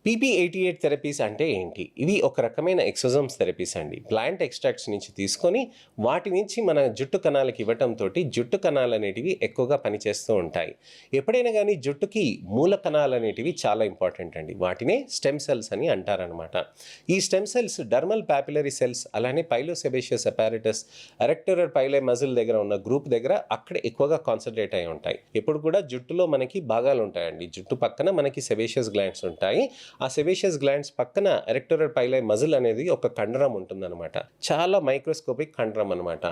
PP88 therapies అంటే ఏంటి? ఇవి ఒక రకమైన ఎక్సోజోమ్స్ థెరపీస్ అండి. ప్లాంట్ ఎక్స్ట్రాక్ట్స్ నుంచి తీసుకొని వాటి నుంచి మన జుట్టు కణాలకి ఇవ్వటంతోటి జుట్టు కణాలనేటివి ఎక్కువగా పనిచేస్తూ ఉంటాయి. ఎప్పుడైనా గానీ జుట్టుకి మూల కణాలనేటివి చాలా ఇంపార్టెంట్ అండి. వాటినే స్టెమ్ సెల్స్ అని అంటారనమాట. ఈ స్టెమ్ సెల్స్ డర్మల్ పాపిలరీ సెల్స్ అలానే పైలోసెబేషియస్ అపారటస్, ఎరెక్టోరల్ పైలే మజిల్ దగ్గర ఉన్న గ్రూప్ దగ్గర అక్కడ ఎక్కువగా కాన్సంట్రేట్ అయి ఉంటాయి. ఎప్పుడు కూడా జుట్టులో మనకి భాగాలు ఉంటాయండి. జుట్టు పక్కన మనకి సెబేషియస్ గ్లాండ్స్ ఉంటాయి. ఆ సెబేషియస్ గ్లాండ్స్ పక్కన ఎరెక్టోరల్ పైలై మజిల్ అనేది ఒక కండరం ఉంటుందన్నమాట. చాలా మైక్రోస్కోపిక్ కండరం అనమాట.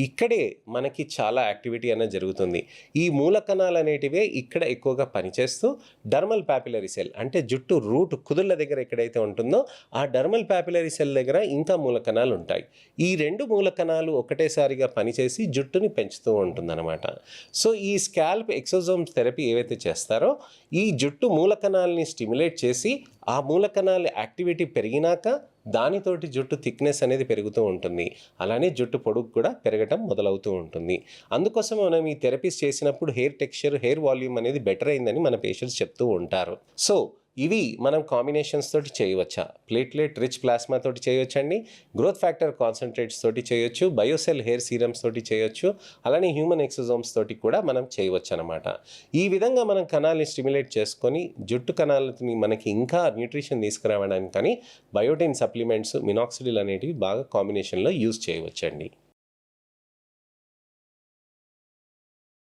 ఇక్కడే మనకి చాలా యాక్టివిటీ అనేది జరుగుతుంది. ఈ మూల కణాలు అనేటివే ఇక్కడ ఎక్కువగా పనిచేస్తూ డర్మల్ పాపిలరీ సెల్ అంటే జుట్టు రూట్ కుదుళ్ళ దగ్గర ఎక్కడైతే ఉంటుందో ఆ డర్మల్ పాపిలరీ సెల్ దగ్గర ఇంకా మూల కణాలు ఉంటాయి. ఈ రెండు మూల కణాలు ఒకటేసారిగా పనిచేసి జుట్టుని పెంచుతూ ఉంటుందన్నమాట. సో ఈ స్కాల్ప్ ఎక్సోజోమ్స్ థెరపీ ఏవైతే చేస్తారో ఈ జుట్టు మూల కణాలని స్టిమ్యులేట్ చేసి ఆ మూల కణాల యాక్టివిటీ పెరిగినాక దానితోటి జుట్టు థిక్నెస్ అనేది పెరుగుతూ ఉంటుంది. అలానే జుట్టు పొడుగు కూడా పెరగటం మొదలవుతూ ఉంటుంది. అందుకోసం మనం ఈ థెరపీస్ చేసినప్పుడు హెయిర్ టెక్స్చర్, హెయిర్ వాల్యూమ్ అనేది బెటర్ అయిందని మన పేషెంట్స్ చెప్తూ ఉంటారు. సో ఇవి మనం కాంబినేషన్స్ తోటి చేయవచ్చా? ప్లేట్లెట్ రిచ్ ప్లాస్మా తోటి చేయొచ్చండి, గ్రోత్ ఫ్యాక్టర్ కాన్సన్ట్రేట్స్ తోటి చేయొచ్చు, బయోసెల్ హెయిర్ సీరమ్స్ తోటి చేయొచ్చు, అలానే హ్యూమన్ ఎక్సోజోమ్స్ తోటి కూడా మనం చేయవచ్చు అనమాట. ఈ విధంగా మనం కణాలని స్టిమ్యులేట్ చేసుకొని జుట్టు కణాలని మనకి ఇంకా న్యూట్రిషన్ తీసుకురావడానికి కానీ బయోటిన్ సప్లిమెంట్స్, మినాక్సిడిల్ అనేటివి బాగా కాంబినేషన్లో యూజ్ చేయవచ్చండి.